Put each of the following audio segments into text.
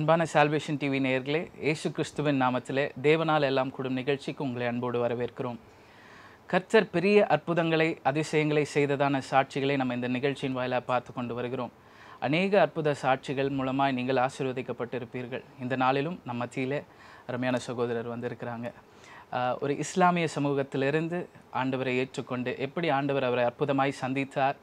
அன்பான salvation TV நேயர்களே, இயேசு கிறிஸ்துவின் நாமத்திலே தேவனால் எல்லாம் கூடும் நிகழ்ச்சிக்கு உங்களை அன்போடு வரவேற்கிறோம். கர்த்தர் பெரிய அற்புதங்களை அதிசயங்களை செய்ததான சாட்சிகளை நம்ம இந்த நிகழ்ச்சியின் வாயிலாக பார்த்து கொண்டு வருகிறோம். அநேக அற்புத சாட்சிகள் மூலமாக நீங்கள் ஆசீர்வதிக்கப்பட்டிருப்பீர்கள். இந்த நாளிலும் நம்ம மத்தியிலே அருமையான சகோதரர் வந்திருக்கிறாங்க. ஒரு இஸ்லாமிய சமூகத்திலிருந்து ஆண்டவரை ஏற்றுக்கொண்டு எப்படி ஆண்டவர் அவரை அற்புதமாய் சந்தித்தார்,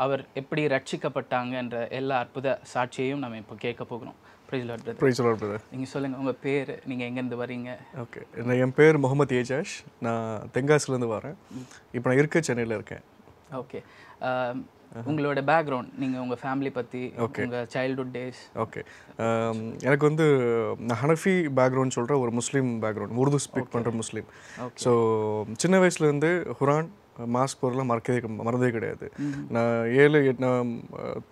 அவர் எப்படி ரட்சிக்கப்பட்டாங்க என்ற எல்லா அற்புத சாட்சியையும் நம்ம இப்போ கேட்க போகிறோம். நீங்கள் சொல்லுங்கள், உங்கள் பேர், நீங்கள் எங்கேருந்து வரீங்க? ஓகே, என் பேர் முகமது ஏஜாஷ். நான் தென்காசிலேருந்து வரேன். இப்போ நான் இருக்க சென்னையில் இருக்கேன். ஓகே, உங்களோட பேக்ரவுண்ட், நீங்கள் உங்கள் ஃபேமிலி பற்றி, உங்கள் சைல்ட்ஹுட் டேஸ். ஓகே, எனக்கு வந்து நான் ஹனஃபி பேக்ரவுண்ட் சொல்கிற ஒரு முஸ்லீம் பேக்ரவுண்ட், உருது ஸ்பீக் பண்ணுற முஸ்லீம். ஸோ சின்ன வயசுலேருந்து குரான் மாஸ் பொருளாக மறந்தே கிடையாது. நான் 7, 8,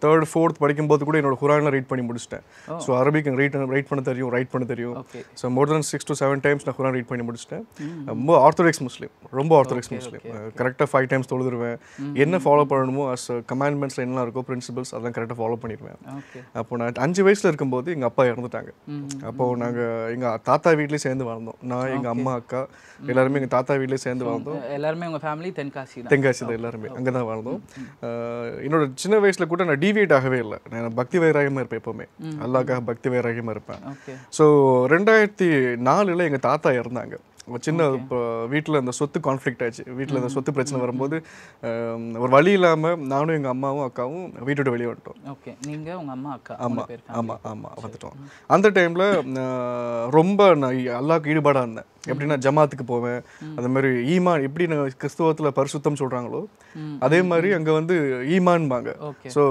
3rd, 4th படிக்கும்போது கூட என்னோட குரானில் ரீட் பண்ணி முடிச்சிட்டேன். ஸோ அரபிக் ரைட் பண்ண தெரியும், ரைட் பண்ண தெரியும். So more then 6 to 7 times நான் குரான் ரீட் பண்ணி முடிச்சிட்டேன். ரொம்ப ஆர்த்தடாக்ஸ் முஸ்லீம், ரொம்ப ஆர்த்தடாக்ஸ் முஸ்லீம். கரெக்டாக 5 times தொழுதுருவேன். என்ன ஃபாலோ பண்ணணுமோ அஸ் கமாண்ட்மெண்ட்ஸில் என்ன இருக்கோ பிரின்சிபல்ஸ் அதெல்லாம் கரெக்டாக ஃபாலோ பண்ணிடுவேன். அப்போ நான் 5 வயசில் இருக்கும்போது எங்கள் அப்பா இறந்துட்டாங்க. அப்போது நாங்கள் எங்கள் தாத்தா வீட்லேயே சேர்ந்து வாழ்ந்தோம். நான், எங்கள் அம்மா, அக்கா எல்லாருமே எங்கள் தாத்தா வீட்லேயே சேர்ந்து வாழ்ந்தோம். எல்லாருமே உங்கள் ஃபேமிலி தென்காசி தான், எல்லாருமே அங்கே தான் வாழ்ந்தோம். என்னோட சின்ன வயசில் கூட நான் டிவியேட் ஆகவே இல்லை. நான் பக்தி வைராகியமாக இருப்பேன், எப்போவுமே அல்லாஹ்க்காக பக்தி வைராகியமாக இருப்பேன். ஸோ 2004 எங்கள் தாத்தா இறந்தாங்க. சின்ன இப்போ வீட்டில் அந்த சொத்து கான்ஃப்ளிக்ட் ஆச்சு. வீட்டில் அந்த சொத்து பிரச்சனை வரும்போது ஒரு வழி இல்லாமல் நானும் எங்கள் அம்மாவும் அக்காவும் வீட்டோட வெளியே வந்துட்டோம். ஓகே, நீங்கள் உங்கள் அம்மா அக்கா? ஆமாம் வந்துட்டோம். அந்த டைமில் ரொம்ப நான் அல்லாஹ்க்கு ஈடுபாடாக இருந்தேன். எப்படின்னா ஜமாத்துக்கு போவேன். அந்த மாதிரி ஈமான், எப்படி நான் கிறிஸ்துவத்தில் பரிசுத்தம் சொல்கிறாங்களோ அதே மாதிரி அங்கே வந்து ஈமான்பாங்க. ஸோ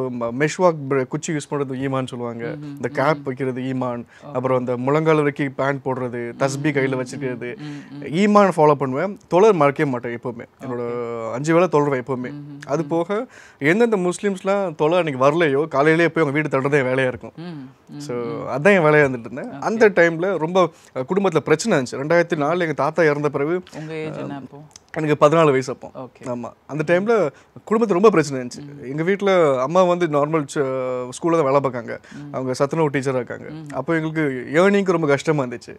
மெஷ்வாக் குச்சி யூஸ் பண்ணுறது ஈமான் சொல்லுவாங்க. இந்த கேப் வைக்கிறது ஈமான். அப்புறம் அந்த முழங்கால் வரைக்கும் பேண்ட் போடுறது, தஸ்பி கையில் வச்சுக்கிறது, ஈமான் ஃபாலோ பண்ணுவேன். தொழர் மறக்கவே மாட்டேன் எப்போவுமே. என்னோட 5 வேளை தொழுவேன் எப்போவுமே. அது போக எந்தெந்த முஸ்லீம்ஸ்லாம் தொலை அன்றைக்கி வரலையோ காலையிலேயே போய் அவங்க வீடு தடுறதே வேலையாக இருக்கும். ஸோ அதான் என் வேலையாக இருந்துட்டு இருந்தேன். அந்த டைமில் ரொம்ப குடும்பத்தில் பிரச்சனை இருந்துச்சு. 2004 எங்கள் தாத்தா இறந்த பிறகு எனக்கு 14 வயசு அப்போ. ஆமாம், அந்த டைமில் குடும்பத்தில் ரொம்ப பிரச்சனை இருந்துச்சு. எங்கள் வீட்டில் அம்மா வந்து நார்மல் ஸ்கூலில் தான் வேலை பார்க்காங்க. அவங்க சத்துணவு டீச்சராக இருக்காங்க. அப்போ எங்களுக்கு ஏர்னிங்க்கு ரொம்ப கஷ்டமாக இருந்துச்சு.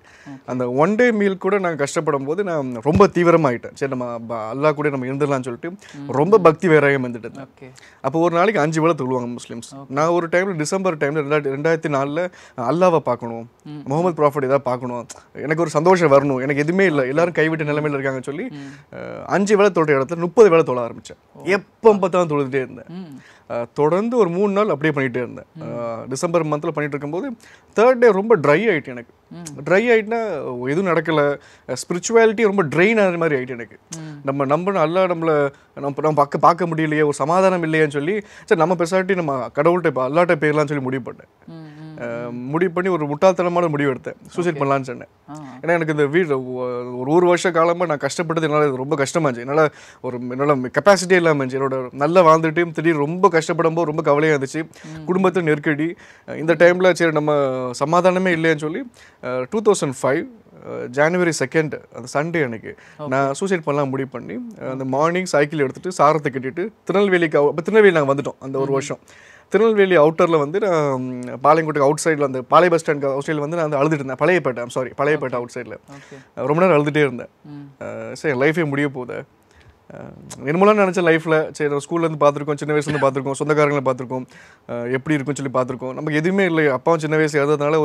அந்த 1 day மீல் கூட நாங்கள் கஷ்டப்படும் போது நான் ரொம்ப தீவிரமாகிட்டேன். சரி, நம்ம அல்லாஹ் கூட நம்ம இருந்துடலாம்னு சொல்லிட்டு ரொம்ப பக்தி வைராகியம் வந்துட்டு இருந்தேன். அப்போ ஒரு நாளைக்கு 5 வேளை தொழுவாங்க முஸ்லீம்ஸ். நான் ஒரு டைமில் டிசம்பர் டைமில் 2004 அல்லாவை பார்க்கணும், முகமது ப்ராஃபிட் ஏதாவது பார்க்கணும், எனக்கு ஒரு சந்தோஷம் வரணும், எனக்கு எதுவுமே இல்லை, எல்லாரும் கைவிட்ட நிலைமையில் இருக்காங்கன்னு சொல்லி 5 வேளை தொழுற இடத்துல 30 வேளை தொழ ஆரம்பித்தேன். எப்போ பார்த்தாலும் தொழுதுகிட்டே இருந்தேன். தொடர்ந்து ஒரு 3 நாள் அப்படியே பண்ணிகிட்டே இருந்தேன். டிசம்பர் மந்தில் பண்ணிட்டு இருக்கும்போது 3rd day ரொம்ப ட்ரை ஆகிட்டு. எனக்கு ட்ரை ஆகிட்டுனா எதுவும் நடக்கலை, ஸ்பிரிச்சுவாலிட்டி ரொம்ப ட்ரெயின் ஆகிற மாதிரி ஆகிட்டு எனக்கு. நம்ம நல்லா நம்ம பார்க்க முடியலையே, ஒரு சமாதானம் இல்லையான்னு சொல்லி சரி நம்ம பெருசாட்டி நம்ம கடவுள்கிட்ட இப்போ அல்லாட்ட போயிடலான்னு சொல்லி முடிவு பண்ணேன். முடிவு பண்ணி ஒரு முட்டாள்தனமான முடிவு எடுத்தேன். சூசைட் பண்ணலான்னு சொன்னேன். ஏன்னா எனக்கு இந்த வீடு ஒரு வருஷ காலமாக நான் கஷ்டப்பட்டது என்னால் ரொம்ப கஷ்டமாக இருந்துச்சு. என்னால் கெப்பாசிட்டியே இல்லாமல் இருந்துச்சு. என்னோட நல்லா வாழ்ந்துட்டு திடீர்னு ரொம்ப கஷ்டப்படும் போது ரொம்ப கவலையாக இருந்துச்சு. குடும்பத்தில் நெருக்கடி. இந்த டைமில் சரி நம்ம சமாதானமே இல்லைன்னு சொல்லி 2005 January 2nd அந்த சண்டே அன்னைக்கு நான் சூசைட் பண்ணலாம் முடிவு பண்ணி அந்த மார்னிங் சைக்கிள் எடுத்துகிட்டு சாரத்தை கட்டிட்டு திருநெல்வேலி நாங்கள் வந்துட்டோம். அந்த ஒரு வருஷம் திருநெல்வேலி அவுட்டரில் வந்து நான் பாளையங்கோட்டுக்கு அவுட் சைடில் அந்த பாளைய பஸ் ஸ்டாண்ட் அவுட் சைடில் வந்து நான் வந்து அழுதுட்டு இருந்தேன். பழையப்பேட்டை அவுட் சைடில் ரொம்ப நேரம் அழுதுகிட்டே இருந்தேன். சரி, என் லைஃபே முடிய போகுது. என்னமோலாம் நினச்ச லைஃப்பில் சரி ஸ்கூல்லேருந்து பார்த்துருக்கோம், சின்ன வயசுலேருந்து பார்த்துருக்கோம், சொந்தக்காரங்களை பார்த்துருக்கோம், எப்படி இருக்குன்னு சொல்லி பார்த்துருக்கோம். நமக்கு எதுவுமே இல்லை. அப்பாவும் சின்ன வயசு இறந்ததுனால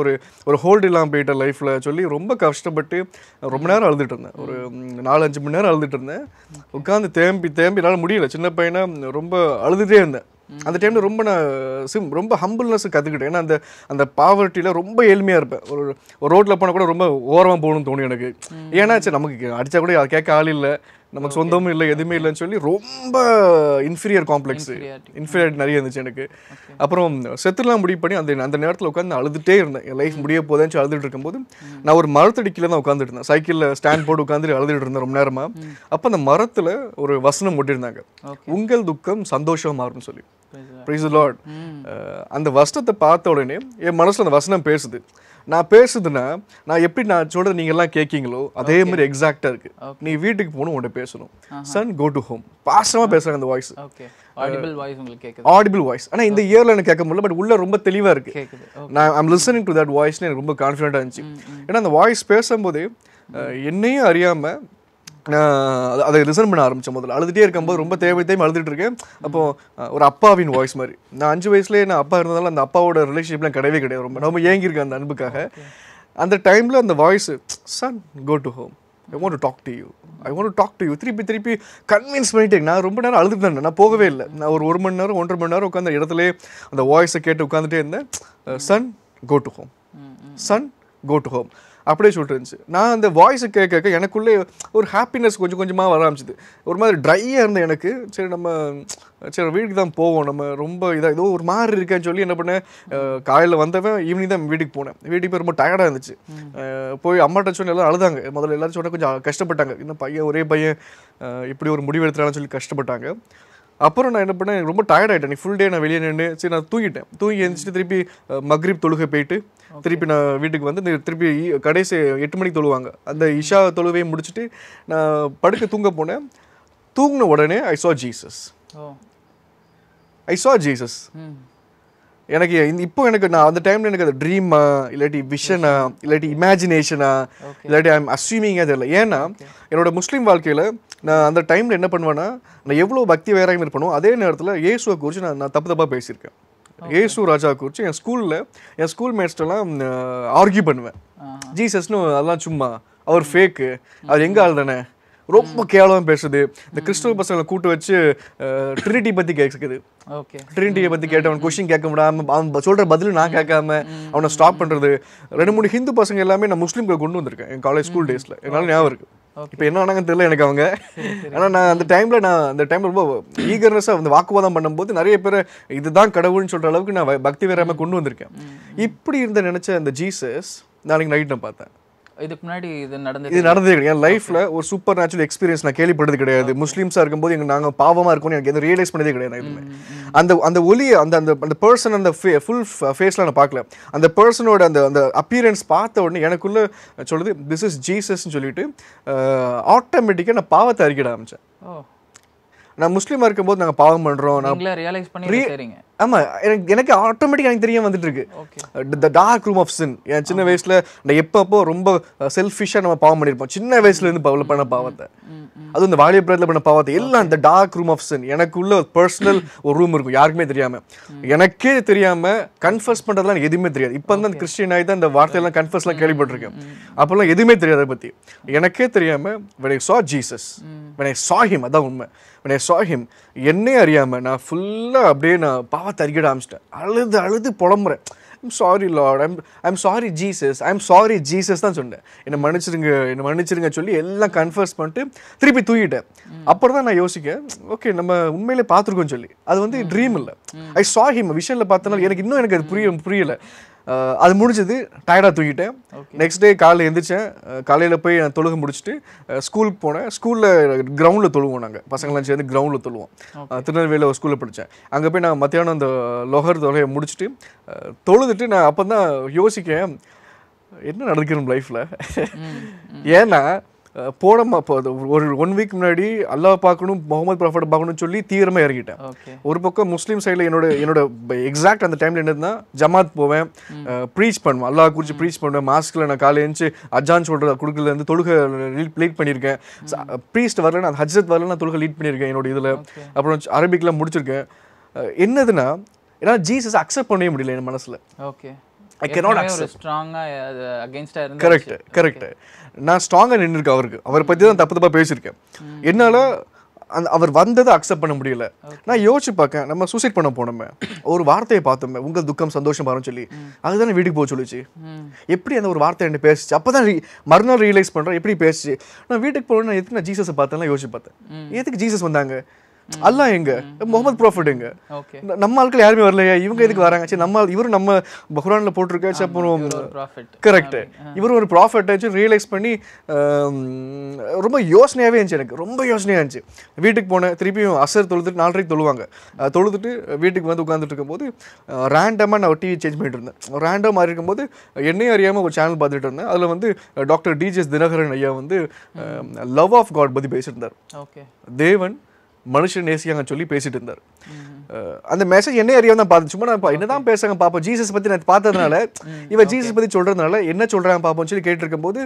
ஒரு ஹோல்டு இல்லாமல் போயிட்ட லைஃப்பில் சொல்லி ரொம்ப கஷ்டப்பட்டு ரொம்ப நேரம் அழுதுட்டு இருந்தேன். ஒரு 4-5 மணி நேரம் அழுதுட்டு இருந்தேன். உட்காந்து தேம்பி என்னால் முடியல. சின்ன பையனை ரொம்ப அழுதுகிட்டே இருந்தேன். அந்த டைமில் ரொம்ப ஹம்பிள்னஸ் கற்றுக்கிட்டேன். ஏன்னா அந்த பாவர்ட்டியில் ரொம்ப ஏழ்மையாக இருப்பேன். ஒரு ரோட்டில் போனால் கூட ரொம்ப ஓரமாக போகணும்னு தோணும் எனக்கு. ஏன்னா சரி நமக்கு அடித்தா கூட அதை கேட்க ஆள் இல்லை, நமக்கு சொந்தமும் இல்லை, எதுவுமே இல்லைன்னு சொல்லி ரொம்ப இன்ஃபீரியாரிட்டி நிறைய இருந்துச்சு எனக்கு. அப்புறம் செத்துலாம் முடிவு பண்ணி அந்த நேரத்தில் உட்காந்து அழுதுகிட்டே இருந்தேன். என் லைஃப் முடிய போதேன்னு அழுதுட்டு இருக்கும்போது நான் ஒரு மரத்தடிக்கில் தான் உட்காந்துட்டு இருந்தேன். சைக்கிளில் ஸ்டாண்ட் போட்டு உட்காந்துட்டு அழுதுட்டு இருந்தேன் ரொம்ப நேரமாக. அப்போ அந்த மரத்தில் ஒரு வசனம் ஒட்டியிருந்தாங்க, உங்கள் துக்கம் சந்தோஷம் மாறும்னு சொல்லி. Praise the Lord. அந்த வசனத்தை பார்த்த உடனே என் மனசில் அந்த வசனம் பேசுது. நான் பேசுதுன்னா நான் எப்படி நான் சொல்கிறது நீங்கள் எல்லாம் கேட்கீங்களோ அதே மாதிரி எக்ஸாக்டாக இருக்குது. நீ வீட்டுக்கு போகணும், உன்கிட்ட பேசணும். Son go to home. பாசமாக பேசுகிறாங்க அந்த வாய்ஸ். ஆடிபிள் வாய்ஸ் உங்களுக்கு கேக்குது. Audible voice. ஆனால் இந்த இயரில் எனக்கு கேட்க முடியல, பட் உள்ள ரொம்ப தெளிவாக இருக்கு. கேக்குது. நான் ஐம் லிசனிங் டு தட் வாய்ஸ்னு எனக்கு ரொம்ப கான்ஃபிடென்ட்டாக இருந்துச்சு. ஏன்னா அந்த வாய்ஸ் பேசும்போது என்னையும் அறியாமல் நான் அதை லிசன் பண்ண ஆரம்பித்தேன். முதல்ல அழுதுகிட்டே இருக்கும்போது ரொம்ப தேவை அழுதுட்டு இருக்கேன். அப்போது ஒரு அப்பாவின் வாய்ஸ் மாதிரி. நான் 5 வயசுலேயே நான் அப்பா இருந்ததால அந்த அப்பாவோட ரிலேஷன்ஷிப்லாம் கிடையவே கிடையாது. ரொம்ப ஏங்கியிருக்கேன் அந்த அன்புக்காக. அந்த டைமில் அந்த voice, son go to home, I want to talk to you, I want to talk to you, திருப்பி கன்வின்ஸ் பண்ணிட்டேன். நான் ரொம்ப நேரம் அழுதுட்டு நான் போகவே இல்லை. நான் ஒரு 1 மணி நேரம் 1.5 மணி நேரம் உட்காந்து இடத்துல அந்த வாய்ஸை கேட்டு உட்காந்துட்டே இருந்தேன். Son go to home, son go to home அப்படியே சொல்லிட்டு இருந்துச்சு. நான் அந்த வாய்ஸை கேட்க எனக்குள்ளே ஒரு ஹாப்பினஸ் கொஞ்சம் கொஞ்சமாக வர ஆரம்பிச்சிது. ஒரு மாதிரி ட்ரையாக இருந்தேன் எனக்கு. சரி வீட்டுக்கு தான் போவோம், நம்ம ரொம்ப இதாக ஏதோ ஒரு மாதிரி இருக்கேன்னு சொல்லி என்ன பண்ணேன், காலையில் வந்தவன் ஈவினிங் தான் வீட்டுக்கு போனேன். வீட்டுக்கு போய் ரொம்ப டயர்டாக இருந்துச்சு. போய் அம்மாட்ட சொன்ன எல்லோரும் அழுதாங்க. முதல்ல எல்லாரும் சொன்னால் கொஞ்சம் கஷ்டப்பட்டாங்க. இன்னும் ஒரே பையன் இப்படி ஒரு முடிவு எடுத்துறான்னு சொல்லி கஷ்டப்பட்டாங்க. அப்புறம் நான் என்ன பண்ணேன், ரொம்ப டயர்ட் ஆகிட்டேன். நீ ஃபுல் டே நான் வெளியே நின்று சரி நான் தூங்கிட்டேன். தூங்கி எழுந்திரிச்சிட்டு திருப்பி மக்ரிப் தொழுகை போயிட்டு திருப்பி நான் வீட்டுக்கு வந்து திருப்பி கடைசி 8 மணிக்கு தொழுவாங்க. அந்த இஷா தொழுவையை முடிச்சுட்டு நான் படுக்க தூங்க போனேன். தூங்கின உடனே ஐ சா ஜீசஸ். எனக்கு இப்போ எனக்கு நான் அந்த டைமில் எனக்கு அது ட்ரீமா இல்லாட்டி விஷனா இல்லாட்டி இமேஜினேஷனா இல்லாட்டி ஐ எம் அஸ்யூமிங்காக தெரியல. ஏன்னா என்னோட முஸ்லீம் வாழ்க்கையில் நான் அந்த டைமில் என்ன பண்ணுவேன்னா, நான் எவ்வளோ பக்தி வைராகியம் இருப்பேனோ அதே நேரத்தில் இயேசுவை குறித்து நான் தப்பாக பேசியிருக்கேன். இயேசு ராஜா குறித்து என் ஸ்கூல் மேட்ஸ்டெல்லாம் ஆர்கியூ பண்ணுவேன். ஜீசஸ்னு அதெல்லாம் சும்மா, அவர் ஃபேக்கு, அவர் எங்கே ஆள் தானே, ரொம்ப கேவலமாக பேசுது. இந்த கிறிஸ்துவ பசங்களை கூட்டு வச்சு ட்ரினிட்டி பற்றி கேட்குது. ட்ரினிட்டியை பற்றி கேட்டவன் கொஸ்டின் கேட்க முடியாமல் அவன் சொல்கிற பதில் நான் கேட்காம அவனை ஸ்டாப் பண்ணுறது. 2-3 ஹிந்து பசங்க எல்லாமே நான் முஸ்லீம்களை கொண்டு வந்திருக்கேன் என் காலேஜ் ஸ்கூல் டேஸில். என்னால் ஞாபகம் இருக்குது. இப்போ என்ன ஆனாங்கன்னு தெரியல எனக்கு அவங்க. ஆனால் நான் அந்த டைமில் ரொம்ப ஈகர்னஸாக வந்து வாக்குவாதம் பண்ணும்போது நிறைய பேர் இதுதான் கடவுள்னு சொல்கிற அளவுக்கு நான் பக்தி வேறாமல் கொண்டு வந்திருக்கேன். இப்படி இருந்த நினச்ச அந்த ஜீசஸ் நாளைக்கு நைட் நான் பார்த்தேன். இதுக்கு முன்னாடி இது நடந்ததே கிடையாது. என் லைஃப்ல ஒரு சூப்பர் நேச்சுரல் எக்ஸ்பீரியன்ஸ் நான் கேள்விப்பட்டது கிடையாது. முஸ்லீம்ஸா இருக்கும்போது நாங்கள் பாவமா இருக்கோம்னு எனக்கு எதுவும் ரியலைஸ் பண்ணதே கிடையாது. எதுவுமே அந்த ஒலி அந்த பர்சன் அந்த ஃபுல் ஃபேஸ்ல நான் பார்க்கல. அந்த பர்சனோட அந்த அப்பியரன்ஸ் பார்த்த உடனே எனக்குள்ள சொல்லுது திஸ் இஸ் ஜீசஸ்ன்னு சொல்லிட்டு ஆட்டோமேட்டிக்காக நான் பாவத்தை அறிக்கிட ஆரம்பிச்சேன். நான் முஸ்லீமாக இருக்கும்போது நாங்கள் பாவம் பண்ணுறோம். ஆமாம், எனக்கு ஆட்டோமேட்டிக்காக எனக்கு தெரிய வந்துட்டு இருக்கு. The dark room of sin. என் சின்ன வயசில் நான் எப்பப்போ ரொம்ப செல்ஃபிஷாக நம்ம பாவம் பண்ணியிருப்போம். சின்ன வயசுலேருந்து பண்ண பாவத்தை, அதுவும் இந்த வாலிபத்தில் பண்ண பாவத்தை எல்லாம் இந்த டார்க் ரூம் ஆஃப் சின். எனக்குள்ள ஒரு பர்சனல் ஒரு ரூம் இருக்கும், யாருக்குமே தெரியாமல், எனக்கே தெரியாமல் கன்ஃபர்ஸ் பண்ணுறதுலாம் எனக்கு எதுவுமே தெரியாது. இப்போ தான் கிறிஸ்டியன் ஆகி தான் இந்த வார்த்தையெல்லாம் கன்ஃபர்ஸ்லாம் கேள்விப்பட்டிருக்கேன். அப்போல்லாம் எதுவுமே தெரியாது அதை பற்றி. எனக்கே தெரியாமல் when I saw Jesus, when I saw him, அதான் உண்மை. when I saw him, என்னே அறியாமல் நான் ஃபுல்லாக அப்படியே நான் பாவத்தை அறிக்கிட ஆரம்பிச்சிட்டேன். அழுது புலம்புறேன். I'm sorry Lord, I'm sorry Jesus, I'm sorry Jesus தான் சொன்னேன். என்னை மன்னிச்சிருங்க சொல்லி எல்லாம் கன்ஃபர்ஸ் பண்ணிட்டு திருப்பி தூங்கிட்டேன். அப்புறம் தான் நான் யோசிக்கேன், ஓகே நம்ம உண்மையிலே பார்த்துருக்கோன்னு சொல்லி. அது வந்து ட்ரீம் இல்லை, ஐ சா ஹிம். விஷனில் பார்த்தனால எனக்கு அது புரியலை. அது முடிஞ்சது, டயர்டாக தூங்கிட்டேன். நெக்ஸ்ட் டே காலையில் எழுந்திரிச்சேன். காலையில் போய் நான் தொழுகை முடிச்சுட்டு ஸ்கூலுக்கு போனேன். ஸ்கூலில் கிரவுண்டில் தொழுவோம், நாங்கள் பசங்களாம் சேர்ந்து கிரவுண்டில் தொழுவோம். திருநெல்வேலியில் ஒரு ஸ்கூலில் படித்தேன். அங்கே போய் நான் மத்தியானம் அந்த லொஹர் தொழுகையை முடிச்சுட்டு தொழுதுட்டு நான் அப்போ தான் யோசிக்கேன் என்ன நடக்கிறோம் லைஃப்பில். ஏன்னா ஒரு 1 வீக் முன்னாடி அல்லாஹ் பார்க்கணும், முகமது ப்ராஃபட் பார்க்கணும்னு சொல்லி தீவிரமாக இறங்கிட்டேன். ஒரு பக்கம் முஸ்லீம் சைடில் என்னோட எக்ஸாக்ட் அந்த டைமில் என்னதுன்னா ஜமாத் போவேன், ப்ரீச் பண்ணுவேன், அல்லாஹ் குறித்து ப்ரீச் பண்ணுவேன். மாஸ்கில் நான் காலையில் எழுந்துச்சு அஜான் சொல்கிற குடுக்கலேருந்து தொழுகை லீட் பண்ணியிருக்கேன். ப்ரீஸ்ட் வரல, நான் ஹஜ்ரத் வரல, நான் தொழுகை லீட் பண்ணியிருக்கேன் என்னோட இதில். அப்புறம் அரபிக்லாம் முடிச்சிருக்கேன். என்னதுன்னா ஏன்னா ஜீசஸ் அக்செப்ட் பண்ணவே முடியல என் மனசில். I cannot accept. கரெக்ட். நான் ஸ்ட்ராங்காக நின்றுருக்கேன் அவருக்கு. அவரை பற்றி தான் தப்பாக பேசியிருக்கேன். என்னால் அவர் வந்ததை அக்செப்ட் பண்ண முடியல. நான் யோசிச்சு பார்க்கேன், நம்ம சூசைட் பண்ண போனோமே, ஒரு வார்த்தையை பார்த்தோமே, உங்கள் துக்கம் சந்தோஷம் பாருன்னு சொல்லி, அதுதானே வீட்டுக்கு போக சொல்லிச்சு. எப்படி அந்த ஒரு வார்த்தை என்ன பேசிச்சு, அப்போ தான் மறுநாள் ரியலைஸ் பண்ணுறேன் எப்படி பேசிச்சு. நான் வீட்டுக்கு போகணும்னா எதுக்கு நான் ஜீசஸை பார்த்தேன்லாம் யோசிச்சு பார்த்தேன். எதுக்கு ஜீசஸ் வந்தாங்க, அல்லாஹ் எங்க, முகமது ப்ராஃபட் எங்க, நம்ம ஆட்கள் யாருமே வரலையா, இவங்க எதுக்கு வராங்க. சரி இவரும் நம்ம குர்ஆன்ல போட்டிருக்காச்சு. அப்புறம் கரெக்ட், இவரும் ஒரு ப்ராஃபட் ஆச்சு ரியலைஸ் பண்ணி ரொம்ப யோசனையாகவே இருந்துச்சு. எனக்கு ரொம்ப யோசனையாக இருந்துச்சு. வீட்டுக்கு போனேன். திருப்பியும் அசர் தொழுதுட்டு 4:30 தொழுவாங்க. தொழுதுட்டு வீட்டுக்கு வந்து உட்காந்துட்டு இருக்கும்போது ரேண்டமாக நான் டிவி சேஞ்ச் பண்ணிட்டு இருந்தேன். ரேண்டம் மாதிரி இருக்கும்போது என்னையும் அறியாமல் ஒரு சேனல் பார்த்துட்டு இருந்தேன். அதில் வந்து டாக்டர் டிஜிஎஸ் தினகரன் ஐயா வந்து லவ் ஆஃப் காட் பற்றி பேசியிருந்தார். தேவன் மனுஷன் நேசிக்காங்கன்னு சொல்லி பேசிட்டு இருந்தார். அந்த மெசேஜ் என்ன அறியாம தான் பார்த்து சும்மா நான் என்னதான் பேசுறாங்க பார்ப்போம், ஜீசஸ் பற்றி நான் பார்த்ததுனால இவன் ஜீசஸ் பற்றி சொல்கிறதுனால என்ன சொல்கிறாங்க பார்ப்போம்னு சொல்லி கேட்டிருக்கும் போது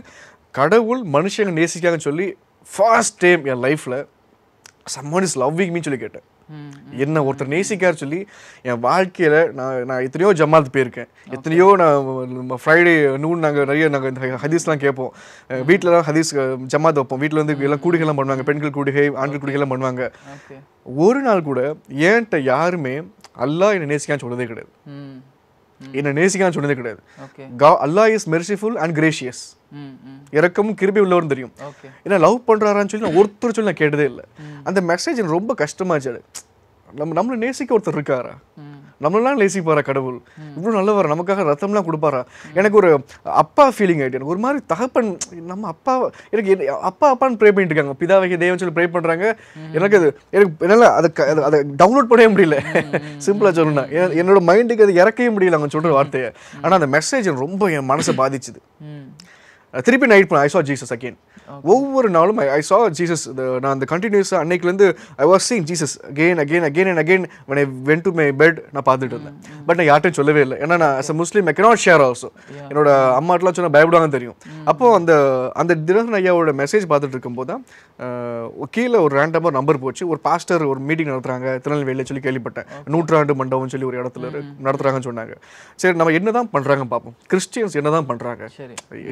கடவுள் மனுஷங்க நேசிக்காங்கன்னு சொல்லி ஃபர்ஸ்ட் டைம் என் லைஃப்பில் someone is loving me சொல்லி கேட்டேன். என்ன ஒருத்தர் நேசிக்கார் சொல்லி என் வாழ்க்கையில் நான் எத்தனையோ ஜமாத் போயிருக்கேன், எத்தனையோ நான் ஃப்ரைடே நூன் நாங்கள் ஹதீஸ்லாம் கேட்போம், வீட்டிலலாம் ஹதீஸ் ஜமாத் வைப்போம், வீட்டில் வந்து எல்லாம் கூடிகைலாம் பண்ணுவாங்க, பெண்கள் கூடிகை ஆண்கள் கூடிகைலாம் பண்ணுவாங்க. ஒரு நாள் கூட ஏன்ட்ட யாருமே அல்லாஹ் என்னை நேசிக்கான்னு சொன்னதே கிடையாது, என்னை நேசிக்கான்னு சொன்னதே கிடையாது. அல்லாஹ் இஸ் மெர்சிஃபுல் அண்ட் கிரேஷியஸ், இறக்கமும் கிருபை உள்ளவர்னு தெரியும். ஏன்னா லவ் பண்ணுறாரான்னு சொல்லி நான் ஒருத்தர் சொல்லி நான் கேட்டதே இல்லை. அந்த மெசேஜ் எனக்கு ரொம்ப கஷ்டமாச்சு. நம்மளை நேசிக்க ஒருத்தர் இருக்காரா, நம்மளாம் நேசிப்பாரா கடவுள், இவ்வளோ நல்லவரா, நமக்காக ரத்தம்லாம் கொடுப்பாரா. எனக்கு ஒரு அப்பா ஃபீலிங் ஆகிட்டு, எனக்கு ஒரு மாதிரி தகப்பன், நம்ம அப்பா எனக்கு அப்பா அப்பான்னு ப்ரே பண்ணிட்டு இருக்காங்க, பிதாவைக்கு தேவன் சொல்லி ப்ரே பண்ணுறாங்க. எனக்கு என்னால் அதை டவுன்லோட் பண்ணவே முடியல, சிம்பிளாக சொல்லணும்னா என்னோட மைண்டுக்கு அது இறக்கவே முடியல அவங்க சொல்கிற வார்த்தையை. ஆனால் அந்த மெசேஜ் ரொம்ப என் மனசை பாதிச்சுது. திருப்பி நைட் பண்ண ஐ சா ஜீசஸ் அகெயின். ஒவ்வொரு நாளும் ஐ சா ஜீசஸ். நான் அந்த கண்டினியூஸாக அன்னைக்குலேருந்து I was seeing Jesus again again again and again when I went to my bed. நான் பார்த்துட்டு இருந்தேன். பட் நான் யார்ட்டையும் சொல்லவே இல்லை, ஏன்னா நான் as a Muslim I cannot share also. என்னோட அம்மாட்டெலாம் சொன்னால் பயப்படுவாங்கன்னு தெரியும். அப்போது அந்த தினகரன் ஐயாவோட மெசேஜ் பார்த்துட்டு இருக்கும்போது தான் கீழே ஒரு ரேண்டமாக நம்பர் போச்சு. ஒரு பாஸ்டர் ஒரு மீட்டிங் நடத்துகிறாங்க திருநெல்வேலியில் சொல்லி கேள்விப்பட்டேன். 100 மண்டபம்னு சொல்லி ஒரு இடத்துல நடத்துகிறாங்கன்னு சொன்னாங்க. சரி நம்ம என்ன தான் பண்ணுறாங்க பார்ப்போம், கிறிஸ்டியன்ஸ் என்ன தான் பண்ணுறாங்க,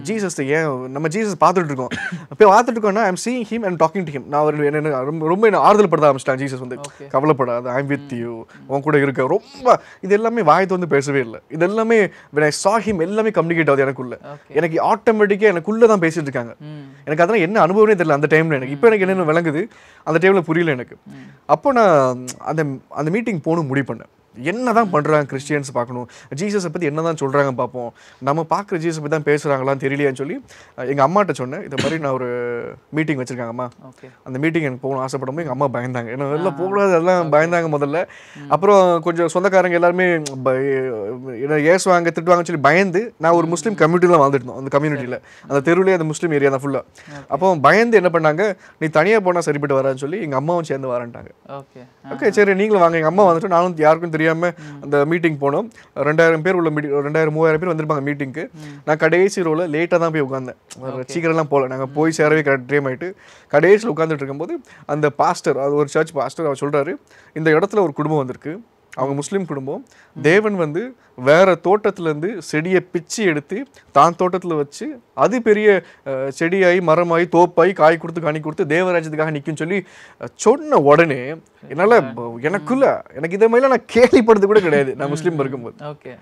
ஜீசஸ் ஏன் நம்ம ஜீசஸ் பார்த்துட்டு இருக்கோம். அப்போ பார்த்துட்டு இருக்கோம்னா I am seeing him and talking to him. நான் என்ன ரொம்ப என்ன ஆறுதல் படுத்த ஆரம்பிச்சிட்டேன். ஜீசஸ் வந்து கவலைப்படாது, ஐ எம் வித் யூ, உன் கூட இருக்க. ரொம்ப இது எல்லாமே வாயத்து வந்து பேசவே இல்லை. இது எல்லாமே when I saw him எல்லாமே கம்யூனிகேட் ஆகுது எனக்குள்ள. எனக்கு ஆட்டோமேட்டிக்காக எனக்குள்ளே தான் பேசிட்டு இருக்காங்க. எனக்கு அதெல்லாம் என்ன அனுபவமே தெரியல அந்த டைமில். எனக்கு இப்போ எனக்கு என்னென்ன விளங்குது, அந்த டைமில் புரியல எனக்கு. அப்போ நான் அந்த மீட்டிங் போகணும் முடிவு பண்ணேன். என்ன தான் பண்ணுறாங்க கிறிஸ்டியன்ஸ் பார்க்கணும், ஜீசஸை பற்றி என்ன தான் சொல்கிறாங்க பார்ப்போம், நம்ம பார்க்குற ஜீசஸ் பற்றி தான் பேசுகிறாங்களான்னு தெரியலையான்னு சொல்லி எங்கள் அம்மாட்ட சொன்னேன். இதை மாதிரி நான் ஒரு மீட்டிங் வச்சுருக்காங்கம்மா, அந்த மீட்டிங் எனக்கு போகணும் ஆசைப்படும்போது எங்கள் அம்மா பயந்தாங்க. ஏன்னா எல்லாம் போகக்கூடாது, அதெல்லாம் பயந்தாங்க முதல்ல. அப்புறம் கொஞ்சம் சொந்தக்காரங்க எல்லாருமே என்ன ஏசுவாங்க திட்டுவாங்கன்னு சொல்லி பயந்து, நான் ஒரு முஸ்லீம் கம்யூனிட்டி தான் வாழ்ந்துட்டு இருந்தோம். அந்த கம்யூனிட்டியில் அந்த தெருவிலே அந்த முஸ்லீம் ஏரியா தான் ஃபுல்லாக. அப்போ பயந்து என்ன பண்ணாங்க, நீ தனியாக போனால் சரிப்பட்டு வரான்னு சொல்லி எங்கள் அம்மாவும் சேர்ந்து வரேன்ட்டாங்க. ஓகே சரி நீங்களும் வாங்க. எங்கள் அம்மா வந்துட்டு நானும் யாருக்கும் தெரியாமல் அந்த மீட்டிங் போனோம். 2000 பேர் உள்ள மீட்டிங், 2000-3000 பேர் வந்திருப்பாங்க மீட்டிங்க்கு. நான் கடைசி ரோவில் லேட்டாக தான் போய் உட்காந்தேன், சீக்கிரம்லாம் போகல. நாங்கள் போய் சேரவே கரெக்ட் டைம் ஆகிட்டு கடைசியில் உட்காந்துட்டு இருக்கும்போது அந்த பாஸ்டர், அது ஒரு சர்ச் பாஸ்டர், அவர் சொல்கிறாரு, இந்த இடத்துல ஒரு குடும்பம் வந்திருக்கு, அவங்க முஸ்லீம் குடும்பம். தேவன் வந்து வேற தோட்டத்துலேருந்து செடியை பிச்சு எடுத்து தான் தோட்டத்தில் வச்சு அது பெரிய செடியாகி மரமாகி தோப்பாகி காய் கொடுத்து கனி கொடுத்து தேவராஜ்யத்துக்காக நிற்கும்னு சொல்லி சொன்ன உடனே என்னால் எனக்கு இதே மாதிரிலாம் நான் கேள்விப்படுறது கூட கிடையாது நான் முஸ்லீம் இருக்கும்போது. ஓகே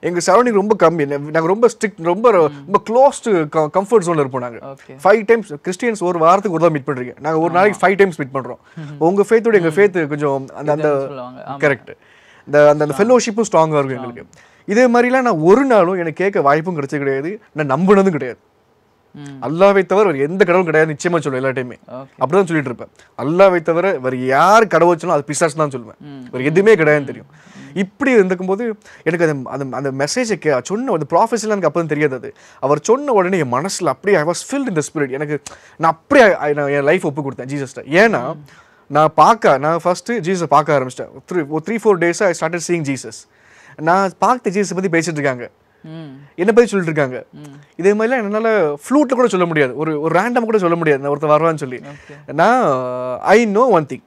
எங்கள் சரௌண்டிங் ரொம்ப கம்மி, நாங்கள் ரொம்ப ஸ்ட்ரிக்ட், ரொம்ப க்ளோஸ் டு கம்ஃபர்ட் ஜோனில் இருப்போம். நாங்கள் 5 times கிறிஸ்டியன்ஸ் ஒரு வாரத்துக்கு ஒரு தான் மீட் பண்ணுறீங்க, நாங்கள் ஒரு நாளைக்கு 5 times மீட் பண்ணுறோம். உங்கள் ஃபேத்தோட எங்கள் ஃபேத்து கொஞ்சம் அந்த கரெக்ட் அந்த ஃபெல்லோஷிப்பும் ஸ்ட்ராங்காக இருக்கும் எங்களுக்கு. இதே மாதிரிலாம் நான் ஒரு நாளும் எனக்கு கேட்க வாய்ப்பும் கிடைச்சது கிடையாது, நான் நம்பினதும் கிடையாது. அல்லாவை தவிர எந்த கடவுளும் கிடையாது நிச்சயமா சொல்லுவேன். எல்லா டைமே அப்படிதான் சொல்லிட்டு இருப்பேன். அல்லாவை தவிர வேறு யார் கடவுள் வச்சாலும் அது பிசாசு தான் சொல்லுவேன், வேறு எதுவுமே கிடையாதுன்னு தெரியும். இப்படி இருந்துக்கும்போது எனக்கு அந்த மெசேஜை சொன்ன அந்த ப்ராஃபஸில் எனக்கு அப்போ தெரியாது. அது அவர் சொன்ன உடனே என் மனசில் அப்படியே I was field in the spirit. எனக்கு நான் அப்படியே என் லைஃப் ஒப்பு கொடுத்தேன் ஜீசஸ்ட்ட. ஏன்னா நான் ஃபஸ்ட்டு ஜீசஸை பார்க்க ஆரம்பிச்சிட்டேன். 3-4 days I started seeing Jesus. நான் பார்த்த ஜீசஸை பற்றி பேசிட்டு இருக்காங்க, என்னை பற்றி சொல்லிட்டு இருக்காங்க. இதே மாதிரிலாம் என்னால் ஃப்ளூட்டில் கூட சொல்ல முடியாது, ஒரு ரேண்டம் கூட சொல்ல முடியாது நான் ஒருத்தர் வருவான்னு சொல்லி. நான் I know one thing,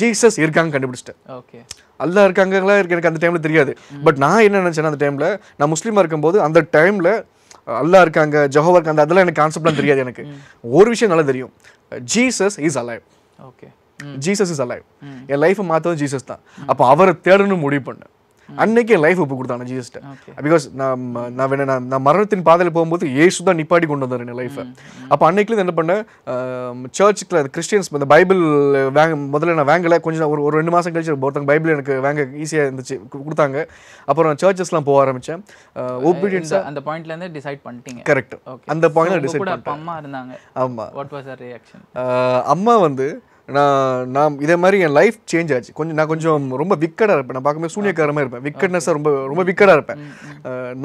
Jesus இருக்காங்க கண்டுபிடிச்சிட்டேன். ஓகே அல்லா இருக்காங்களா எனக்கு அந்த டைமில் தெரியாது. பட் நான் என்ன நினச்சேன்னா அந்த டைமில் நான் முஸ்லீமாக இருக்கும்போது அந்த டைமில் அல்லா இருக்காங்க ஜெகோவா இருக்காங்க அதெல்லாம் எனக்கு கான்செப்ட்லாம் தெரியாது. எனக்கு ஒரு விஷயம் நல்லா தெரியும், Jesus is alive. Okay Jesus is alive. என் லைஃப்பை மாற்றதும் ஜீசஸ் தான். அப்போ அவரை தேடணும்னு முடிவு பண்ணேன். அன்னைக்கு என் லைஃப் ஒப்பு கொடுத்தாங்க ஜீசஸ்ட்ட. பிகாஸ் நான் மரணத்தின் பாதையில் போகும்போது ஏசு தான் நிப்பாட்டி கொண்டு வந்தார் என் லைஃப்பை. அப்போ அன்னைக்குலேருந்து என்ன பண்ணேன், சர்ச்சுக்கு கிறிஸ்டியன்ஸ் இந்த பைபிள் முதல்ல நான் வாங்கலை, கொஞ்சம் ஒரு 2 மாதம் கழிச்சு ஒருத்தங்க பைபிள் எனக்கு வாங்க ஈஸியாக இருந்துச்சு கொடுத்தாங்க. அப்புறம் நான் சர்ச்சஸ்லாம் போக ஆரம்பித்தேன். ஒபீடியன்ஸாக அந்த பாயிண்ட்லேருந்து டிசைட் பண்ணிட்டீங்க. கரெக்ட், அந்த பாயிண்ட்ல டிசைட் பண்ணிட்டேன். அம்மா இருந்தாங்க. ஆமாம். What was her reaction? அம்மா வந்து நான் இதே மாதிரி என் லைஃப் சேஞ்ச் ஆச்சு. நான் கொஞ்சம் ரொம்ப விக்கடாக இருப்பேன். நான் பார்க்கும்போது சூனியக்காரமாக இருப்பேன். விக்கட்னஸாக ரொம்ப விக்கடாக இருப்பேன்.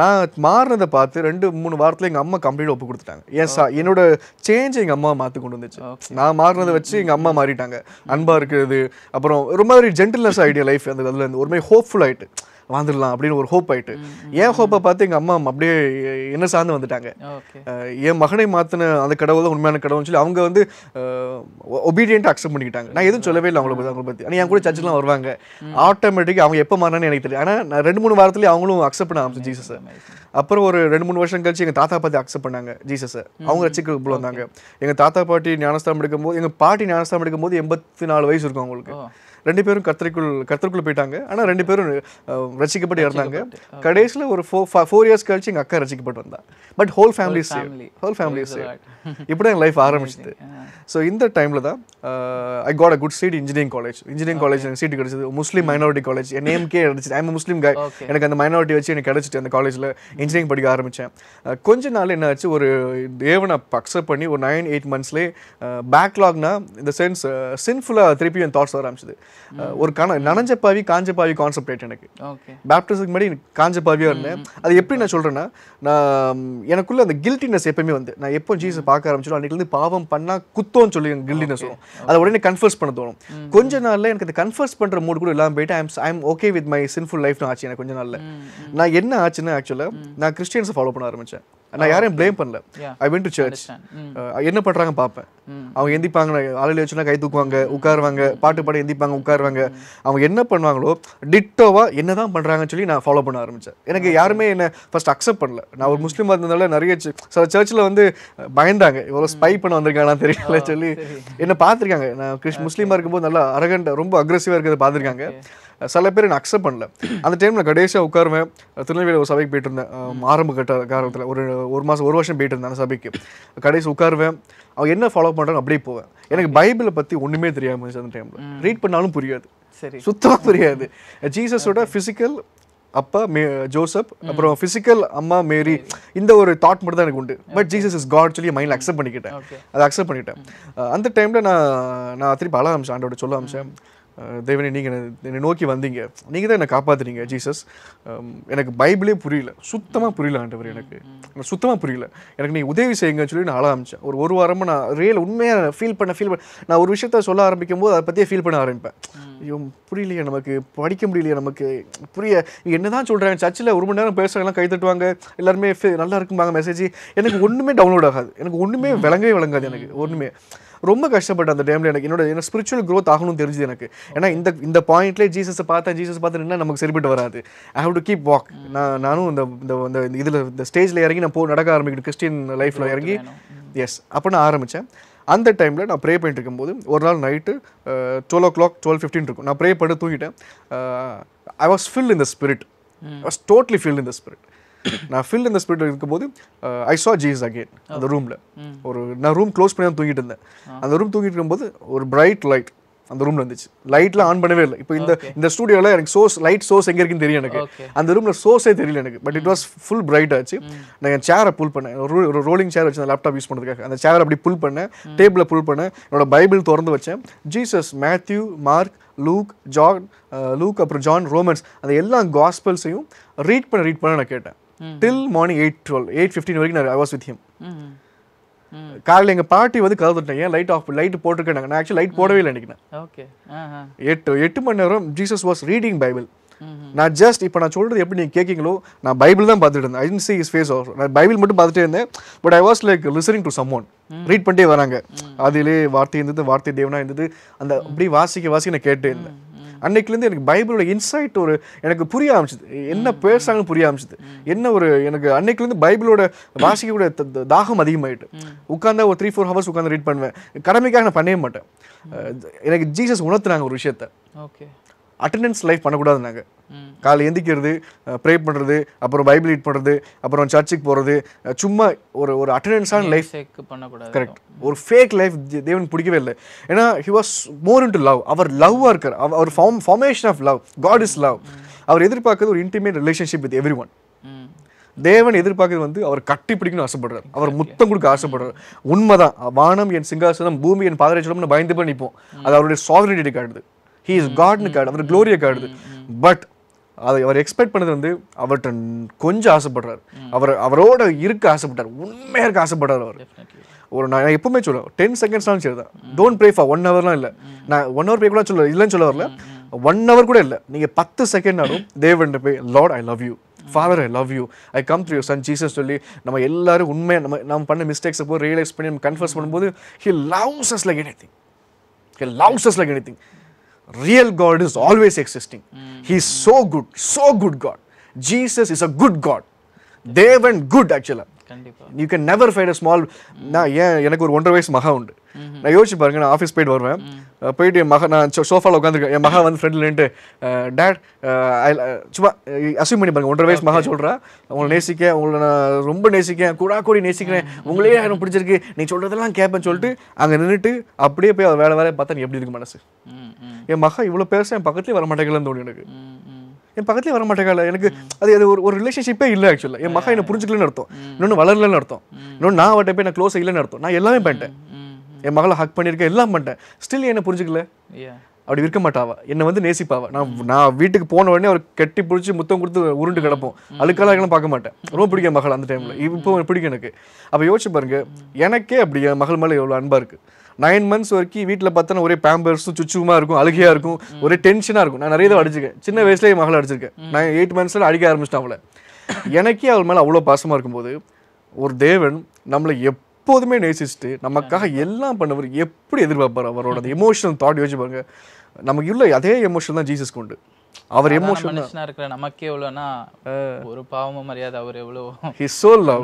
நான் மாறினதை பார்த்து 2-3 வாரத்தில் எங்கள் அம்மா கம்ப்ளீட்டாக ஒப்பு கொடுத்துட்டாங்க. என்னோட சேஞ்ச் எங்கள் அம்மா மாற்றி கொண்டு வந்துச்சு. நான் மாறினதை வச்சு எங்கள் அம்மா மாறிட்டாங்க. அன்பாக இருக்கிறது, அப்புறம் ரொம்ப ஒரு ஜென்டில்னஸ் ஐடியா லைஃப். அதுல இருந்து ஒரு மாதிரி ஹோப்ஃபுல் ஆகிட்டு வாழ்ந்துடலாம் அப்படின்னு ஒரு ஹோப் ஆயிட்டு. என் ஹோப்பை பார்த்து எங்கள் அம்மா அப்படியே என்ன சார்ந்து வந்துட்டாங்க. என் மகனை மாற்றின அந்த கடவுள் தான் உண்மையான கடவுள்னு சொல்லி அவங்க வந்து ஒபீடியன்ட்டாக அக்செப்ட் பண்ணிக்கிட்டாங்க. நான் எதுவும் சொல்லவே இல்லை அவங்களை பற்றி. ஆனால் என் கூட சர்ச்செலாம் வருவாங்க. ஆட்டோமேட்டிக்காக அவங்க எப்போ மாறினான்னு எனக்கு தெரியும். ஆனால் நான் 2-3 வாரத்துலேயே அவங்களும் அக்செப்ட் பண்ண ஆரம்பிச்சு ஜீசஸை. அப்புறம் ஒரு 2-3 வருஷம் கழிச்சு எங்கள் தாத்தா பாட்டி அக்செப்ட் பண்ணாங்க ஜீசஸை. அவங்க ரசிக்கிறதுக்குள்ள வந்தாங்க. எங்கள் தாத்தா பாட்டி ஞானஸ்தானம் எடுக்கும்போது, எங்கள் பாட்டி ஞானஸ்தானம் எடுக்கும்போது 84 வயசு இருக்கும் அவங்களுக்கு. 2 பேரும் கர்த்தருக்குள்ள போயிட்டாங்க. ஆனால் 2 பேரும் ரசிக்கப்பட்டு இருந்தாங்க. கடைசியில் ஒரு 4 இயர்ஸ் கழிச்சு எங்கள் அக்கா ரசிக்கப்பட்டு வந்தா. பட் ஹோல் ஃபேமிலி இப்படி என் லைஃப் ஆரம்பிச்சது. ஸோ இந்த டைமில் தான் I got a good seat engineering college எனக்கு சீட்டு கிடச்சிது. Muslim minority college. என் நேம்கே கிடச்சிது. I'm Muslim guy. எனக்கு அந்த மைனாரிட்டி வச்சு எனக்கு கிடச்சிட்டு அந்த காலேஜில் இன்ஜினியரிங் படிக்க ஆரம்பித்தேன். கொஞ்ச நாள் என்ன ஆச்சு, ஒரு தேவனை அக்செப்ட் பண்ணி ஒரு 9-8 மந்த்ஸ்லேயே பேக்லாக்னா இந்த சென்ஸ் சின்ஃபுல்லாக திருப்பி என் தாட்ஸ் வர ஆரம்பிச்சது. ஒரு நனைஞ்ச பாவி காஞ்ச பாவி கான்செப்ட் ஆயிட்டு எனக்கு. பேப்டிசத்துக்கு முன்னாடி காஞ்ச பாவியாக இருந்தேன். அது எப்படி நான் சொல்கிறேன்னா, நான் எனக்குள்ள அந்த கில்ட்டினஸ் எப்பவுமே வந்து நான் எப்போ ஜீசஸ் பார்க்க ஆரம்பிச்சோம் அன்றைக்கிலேருந்து பாவம் பண்ணால் குத்தோன்னு சொல்லி எனக்கு கில்ட்டினஸ் வரும். அதை உடனே கன்ஃபர்ஸ் பண்ண தோணும். கொஞ்ச நாளில் எனக்கு அந்த கன்ஃபர்ஸ் பண்ணுற மூடு கூட இல்லாமல் போயிட்டு I'm okay with my sinful லைஃப்னு ஆச்சு எனக்கு கொஞ்ச நாளில். நான் என்ன ஆச்சுன்னா, ஆக்சுவலாக நான் கிறிஸ்டியன்ஸை ஃபாலோ பண்ண ஆரம்பித்தேன். நான் யாரையும் ப்ளேம் பண்ணல. I went to church. என்ன பண்ணுறாங்க பார்ப்பேன். அவங்க எந்திப்பாங்க, ஆலையில் வச்சுனா கை தூக்குவாங்க, உட்காருவாங்க, பாட்டு பாடி எந்திப்பாங்க, உட்காருவாங்க. அவங்க என்ன பண்ணுவாங்களோ டிட்டோவா என்ன தான் பண்ணுறாங்கன்னு சொல்லி நான் ஃபாலோ பண்ண ஆரம்பித்தேன். எனக்கு யாருமே என்ன ஃபர்ஸ்ட் அக்செப்ட் பண்ணல. நான் ஒரு முஸ்லீமாக இருந்ததுனால நிறைய சில சர்ச்சில் வந்து பயந்தாங்க, இவ்வளோ ஸ்பை பண்ண வந்திருக்காங்க தெரியல சொல்லி என்ன பார்த்துருக்காங்க. நான் முஸ்லீமாக இருக்கும்போது நல்லா அரகண்ட ரொம்ப அக்ரெசிவாக இருக்கிறத பார்த்துருக்காங்க. சில பேர் என்ன அக்செப்ட் பண்ணல. அந்த டைமில் கடைசியாக உட்காருவேன். திருநெல்வேலி ஒரு சபைக்கு போயிட்டு இருந்தேன். ஆரம்ப காலத்தில் ஒரு வருஷம் போயிட்டு இருந்தேன் அந்த சபைக்கு. கடைசி உட்காருவேன். அவங்க என்ன ஃபாலோ பண்ணுறாங்க அப்படியே போவேன். எனக்கு பைபிளை பற்றி ஒன்றுமே தெரியாமல் இருந்துச்சு அந்த டைமில். ரீட் பண்ணாலும் புரியாது, சுத்தமாக புரியாது. ஜீசஸோட ஃபிசிக்கல் அப்பா ஜோசப், அப்புறம் ஃபிசிக்கல் அம்மா மேரி, இந்த ஒரு தாட் மட்டும் தான் எனக்கு உண்டு. பட் ஜீசஸ் இஸ் காட் சொல்லி மைண்டில் அக்செப்ட் பண்ணிக்கிட்டேன். அதை அக்செப்ட் பண்ணிட்டேன். அந்த டைமில் நான் திருப்பி அழ ஆரம்பிச்சேன், ஆண்டோட சொல்ல ஆரம்பிச்சேன், தேவனே நீங்கள் என்னை நோக்கி வந்தீங்க, நீங்கள் தான் என்னை காப்பாற்றுறீங்க ஜீசஸ். எனக்கு பைபிளே புரியல, சுத்தமாக புரியல ஆண்டவர், எனக்கு சுத்தமாக புரியல, எனக்கு நீங்கள் உதவி செய்யுங்கன்னு சொல்லி நான் அழ ஆரம்பித்தேன். ஒரு வாரமாக நான் உண்மையாக ஃபீல் பண்ண நான் ஒரு விஷயத்த சொல்ல ஆரம்பிக்கும் போது அதை பற்றியே ஃபீல் பண்ண ஆரம்பிப்பேன். ஐயோ புரியலையே, நமக்கு படிக்க முடியலையே, நமக்கு என்ன தான் சொல்கிறாங்க, சர்ச்சில் 1 மணி நேரம் பேசுகிறாங்கலாம், கை தட்டுவாங்க, எல்லாருமே நல்லா இருக்கும்பாங்க மெசேஜ், எனக்கு ஒன்றுமே டவுன்லோட் ஆகாது, எனக்கு ஒன்றுமே விளங்காது, எனக்கு ஒன்றுமே ரொம்ப கஷ்டப்பட்டேன் அந்த டைமில். எனக்கு என்னோட ஸ்பிரிச்சுவல் க்ரோத் ஆகணும்னு தெரிஞ்சுது எனக்கு. ஏன்னா இந்த பாயிண்ட்லேயே ஜீசஸை பார்த்தா நமக்கு சரிப்பட்டு வராது. I have to keep walk. நானும் இந்த ஸ்டேஜில் இறங்கி நான் நடக்க ஆரம்பிக்கணும், கிறிஸ்டியன் லைஃப்பில் இறங்கி. எஸ், அப்போ நான் ஆரம்பித்தேன். அந்த டைமில் நான் ப்ரே பண்ணிட்டு இருக்கும்போது ஒரு நாள் நைட்டு 12 o'clock 12:15 இருக்கும். நான் ப்ரே பண்ணி தூங்கிட்டேன். I was field in the spirit. I was totally field in the spirit. நான் ஃபில் இந்த ஸ்பிரிட் இருக்கும்போது ஐ சா ஜீசஸ் அகெயின் அந்த ரூமில். நான் ரூம் க்ளோஸ் பண்ணி தான் தூங்கிட்டு இருந்தேன். அந்த ரூம் தூங்கிட்டு இருக்கும்போது ஒரு பிரைட் லைட் அந்த ரூமில் இருந்துச்சு. லைட்லாம் ஆன் பண்ணவே இல்லை. இப்போ இந்த ஸ்டூடியோவில் எனக்கு லைட் சோர்ஸ் எங்கே இருக்குன்னு தெரியும் எனக்கு. அந்த ரூமில் சோர்ஸே தெரியல எனக்கு. But it was full bright ஆச்சு. நான் என் சேரை புல் பண்ணேன். ஒரு ரோலிங் சேர் வச்சு அந்த லேப்டாப் யூஸ் பண்ணுறதுக்காக அந்த சேரை அப்படி புல் பண்ணேன். டேபிளில் புல் பண்ணேன். என்னோட பைபிள் திறந்து வச்சேன். ஜீசஸ், மேத்யூ, மார்க், லூக் அப்புறம் ஜான், ரோமன்ஸ், அந்த எல்லா காஸ்பல்ஸையும் ரீட் பண்ண நான் கேட்டேன். டில் மார்னிங் 8:15 வரைக்கும் ஐ வாஸ் வித் ஹிம். காலையில் எங்கள் பாட்டி வந்து கதை தட்டினேன், ஏன் லைட் போட்டிருக்கேன். நான் ஆக்சுவலி லைட் போடவே இல்லை நினைக்கிறேன். 8 மணி நேரம் ஜீசஸ் வாஸ் ரீடிங் பைபிள். நான் ஜஸ்ட் இப்போ நான் சொல்கிறது எப்படி நீங்கள் கேட்கீங்களோ, நான் பைபிள் தான் பார்த்துட்டு இருந்தேன். I didn't see his face also. நான் பைபிள் மட்டும் பார்த்துட்டே இருந்தேன். But I was like listening to someone. Read பண்ணிட்டே வராங்க. அதிலே வார்த்தை இருந்தது, வார்த்தை தேவனா இருந்தது. அந்த அப்படி வாசிக்க நான் கேட்டே இருந்தேன். அன்னைக்குலேருந்து எனக்கு பைபிளோட இன்சைட் எனக்கு புரிய ஆரம்பிச்சிது. என்ன பேசுகிறாங்கன்னு புரிய ஆரம்பிச்சிது. எனக்கு அன்னைக்குலேருந்து பைபிளோட வாசிக்கக்கூடிய தாகம் அதிகமாகிட்டு. உட்காந்தா ஒரு 3-4 ஹவர்ஸ் உட்காந்து ரீட் பண்ணுவேன். கடமைக்காக நான் பண்ணவே மாட்டேன். எனக்கு ஜீசஸ் உணர்த்துனாங்க ஒரு விஷயத்த. அட்டெண்டன்ஸ் லைஃப் பண்ணக்கூடாதுனாங்க. காலை எந்திக்கிறது, ப்ரே பண்ணுறது, அப்புறம் பைபிள் ரீட் பண்ணுறது, அப்புறம் சர்ச்சுக்கு போகிறது, சும்மா ஒரு அட்டெண்டன்ஸான லைஃப் பண்ணக்கூடாது. கரெக்ட். ஒரு ஃபேக் லைஃப் தேவனுக்கு பிடிக்கவே இல்லை. ஏன்னா he was more into love. அவர் லவ்வாக இருக்கார். அவர் formation of love. God is love. அவர் எதிர்பார்க்கறது ஒரு intimate relationship with everyone. தேவன் எதிர்பார்க்கறது வந்து அவர் கட்டி பிடிக்கணும்னு ஆசைப்படுறாரு, அவர் முத்தம் கொடுக்க ஆசைப்படுறாரு. உண்மைதான், வானம் என் சிங்காசனம், பூமி என் பாதரட்சணம்னு பயந்து போய் நிற்போம். அது அவருடைய சாவரிட்டி காட்டுது, ஹி இஸ் காட்னு காடு, அவர் க்ளோரியை காட்டுது. பட் அதை அவர் எக்ஸ்பெக்ட் பண்ணது வந்து அவர்கிட்ட கொஞ்சம் ஆசைப்படுறாரு, அவரோட இருக்க ஆசைப்பட்டார், உண்மையாக இருக்க ஆசைப்படுறாரு அவர். நான் எப்பவுமே சொல்லுவேன் 10 செகண்ட்ஸ்னாலும் சரி தான், டோன்ட் ப்ரே ஃபார் 1 ஹவர்லாம் இல்லை. நான் 1 ஹவர் ப்ரே கூட இல்லைன்னு சொல்ல வரல, 1 ஹவர் கூட இல்லை, நீங்கள் 10 செகண்ட்னாலும் தேவன் போய் Lord I love you, father I love you, I come through you Sun Jesus சொல்லி நம்ம எல்லாரும் உண்மையாக நம்ம பண்ண மிஸ்டேக்ஸை போய் ரியலைஸ் பண்ணி நம்ம கன்ஃபர்ஸ் பண்ணும்போது he loves us like anything, he loves us like anything. Real God is always existing. He is so good God. Jesus is a good God. Devan good actually. You can never find a small. எனக்கு ஒரு 1.5 வயசு மகா உண்டு. நான் யோசிச்சு பாருங்க, நான் office போயிட்டு வருவேன், போயிட்டு என் மகன், நான் சோஃபாவில் உட்காந்துருக்கேன், என் மகா வந்து ஃப்ரெண்டில் நின்றுட்டு டேட் சும்மா அசியூம் பண்ணி பாருங்க, 1.5 வயசு மகா சொல்கிறா உங்களை நேசிக்க, உங்களை நான் ரொம்ப நேசிக்கேன், கூடி நேசிக்கிறேன், உங்களே எனக்கு பிடிச்சிருக்கு, நீ சொல்கிறதெல்லாம் கேட்பேன்னு சொல்லிட்டு அங்கே நின்றுட்டு அப்படியே போய் அவர் வேலை பார்த்தா நீ எப்படி இருக்கு மனசு? என் மகா இவ்வளோ பேச என் பக்கத்துலேயே வர மாட்டேங்கலன்னு தோணும் எனக்கு, என் பக்கத்துலேயே வர மாட்டேங்கல எனக்கு. அது ஒரு ரிலேஷன்ஷிப்பே இல்லை ஆக்சுவலாக. என் மகா என்னை புரிஞ்சுக்கலன்னு அர்த்தம், இன்னொன்று வளரலன்னு அர்த்தம், இன்னொன்று நான் அவட்ட போய் நான் க்ளோஸ் இல்லைன்னு அர்த்தம். நான் எல்லாமே பண்ணிட்டேன், என் மகளை ஹக் பண்ணியிருக்கேன், எல்லாம் பண்ணிட்டேன், ஸ்டில் என்ன புரிஞ்சுக்கல. அப்படி இருக்க மாட்டாவா, என்னை வந்து நேசிப்பாவா. நான் வீட்டுக்கு போன உடனே அவர் கட்டி பிடிச்சி முத்தம் கொடுத்து உருண்டு கிடப்போம், அழுக்காலாம் பார்க்க மாட்டேன். ரொம்ப பிடிக்கும் மகள் அந்த டைமில், இப்போ பிடிக்கும் எனக்கு. அப்போ யோசிச்சு பாருங்க, எனக்கே அப்படி என் மகள் மேலே எவ்வளோ அன்பாக இருக்குது. 9 months வரைக்கும் வீட்டில் பார்த்தோன்னா ஒரே பேம்பர்ஸும் சுச்சுமா இருக்கும், அழுகையாக இருக்கும், ஒரே டென்ஷனாக இருக்கும். நான் நிறைய தான் அடிச்சிருக்கேன், சின்ன வயசுலேயே மகளை அடிச்சிருக்கேன். நான் 8 monthsல அடிக்க ஆரம்பிச்சிட்டேன் அவளை. எனக்கே அவள் மேலே அவ்வளோ பாசமாக இருக்கும்போது ஒரு தேவன் நம்மளை எப்போதுமே நேசிச்சுட்டு நமக்காக எல்லாம் பண்ணவர் எப்படி எதிர்பார்ப்பார்? அவரோட அந்த எமோஷனல் தாட் யோசிச்சு பாருங்க. நமக்கு இல்லை அதே எமோஷன் தான் ஜீசஸ்க்கு உண்டு. அவர் எமோஷன் மனுஷனா இருக்கிற நமக்கே எவ்வளோனா ஒரு பாவமும் மரியாதை, அவர் எவ்வளோ his so love,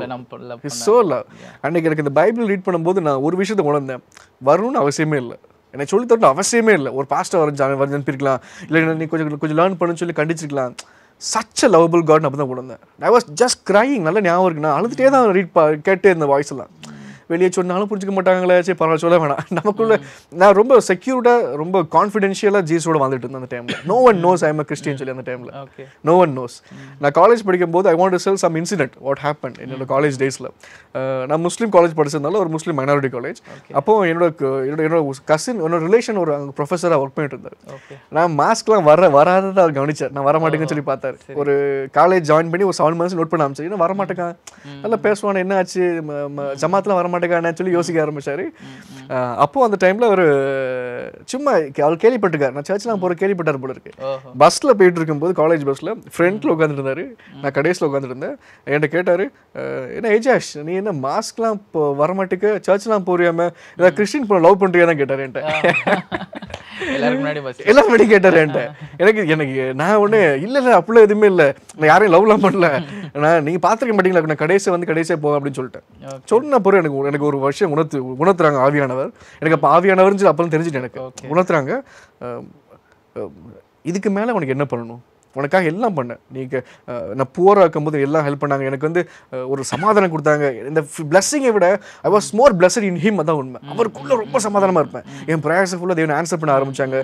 his so love. அன்னைக்கு எனக்கு இந்த பைபிள் ரீட் பண்ணும்போது நான் ஒரு விஷயத்தை உணர்ந்தேன், வரணும்னு அவசியமே இல்லை, என்னை சொல்லி தரணும் அவசியமே இல்லை. ஒரு பாஸ்டர் வரைஞ்சு அனுப்பியிருக்கலாம், இல்லை நீ கொஞ்சம் லேர்ன் பண்ணுன்னு சொல்லி கண்டிச்சிருக்கலாம். சச் அ லவபிள் காட் அப்போ தான் உணர்ந்தேன். I was just crying. நல்லா ஞாபகம் இருக்கு, நான் அழுதுகிட்டே தான் கேட்டே இருந்த வாய்ஸ் எல்லாம். வெளியே சொன்னாலும் புரிஞ்சுக்க மாட்டாங்களே, சரி பரவாயில்ல சொல்ல வேணாம். நமக்குள்ள நான் ரொம்ப செக்யூர்டாக ரொம்ப கான்ஃபிடென்ஷியலாக ஜீஸோட வந்துட்டு இருந்தேன் அந்த டைமில். No one knows I am a Christian சொல்லி அந்த டைமில், நோ ஒன் நோஸ். நான் காலேஜ் படிக்கும்போது I want to tell some incident what happen என்னோட காலேஜ் டேஸில். நான் முஸ்லீம் காலேஜ் படிச்சதுனால ஒரு முஸ்லீம் மைனாரிட்டி காலேஜ். அப்போது என்னோட கசின், என்னோட ரிலேஷன் ஒரு ப்ரொஃபஸராக ஒர்க் பண்ணிட்டு இருந்தார். நான் மாஸ்க்லாம் வராததை அவர் கவனிச்சார், நான் வரமாட்டேங்கன்னு சொல்லி பார்த்தாரு. ஒரு காலேஜ் ஜாயின் பண்ணி ஒரு 7 months நோட் பண்ண ஆரம்பிச்சார். ஏன்னா வரமாட்டேங்க, நல்லா பேசுவானே, என்ன ஆச்சு ஜமாத்தில் வரமாட்டேங்க சொல்லி யோசிக்க ஆரம்பிச்சாரு. அப்போ அந்த டைம்ல அவர் சும்மா அவர் கேள்விப்பட்டிருக்காரு, நான் சர்ச்லாம் போற கேள்விப்பட்டார் போல இருக்கு. பஸ்ல போயிட்டு இருக்கும்போது காலேஜ் பஸ்ல ஃப்ரண்ட்ல உட்காந்துட்டு இருந்தாரு, நான் கடைசியில் உட்காந்துட்டு இருந்தேன். என்கிட்ட கேட்டாரு, என்ன ஏஜாஷ் நீ என்ன மாஸ்க்லாம் வரமாட்டேங்க, சர்ச்லாம் போறியாம, ஏதாவது கிறிஸ்டின் பொண்ணு லவ் பண்றியா தான் கேட்டாரு என்கிட்ட. எல்லாரும் முன்னாடி கேட்டாரு என்கிட்ட. எனக்கு நான் ஒண்ணு இல்ல அப்படிலாம் எதுவுமே இல்லை, நான் யாரையும் லவ்லாம் பண்ணல, நான் நீங்க பாத்துக்க மாட்டீங்களா, நான் கடைசியா போவேன் அப்படின்னு சொல்லிட்டேன். சொன்ன பொருள் எனக்கு ஒரு வருஷம் உணர்த்துறாங்க ஆவியானவர். எனக்கு அப்போ ஆவியானவர்னு சொல்லி அப்போ தெரிஞ்சுட்டு எனக்கு உணர்த்துறாங்க, இதுக்கு மேலே உனக்கு என்ன பண்ணணும், உனக்காக எல்லாம் பண்ணேன். நீங்கள் நான் புவராக இருக்கும்போது எல்லாம் ஹெல்ப் பண்ணாங்க, எனக்கு வந்து ஒரு சமாதானம் கொடுத்தாங்க. இந்த பிளஸ்ஸிங்கை விட I was more blessed in him. அதான் உண்மை. அவருக்குள்ளே ரொம்ப சமாதானமாக இருப்பேன். என் ப்ரேயர்ஸை ஃபுல்லாக தேவனை ஆன்சர் பண்ண ஆரம்பித்தாங்க.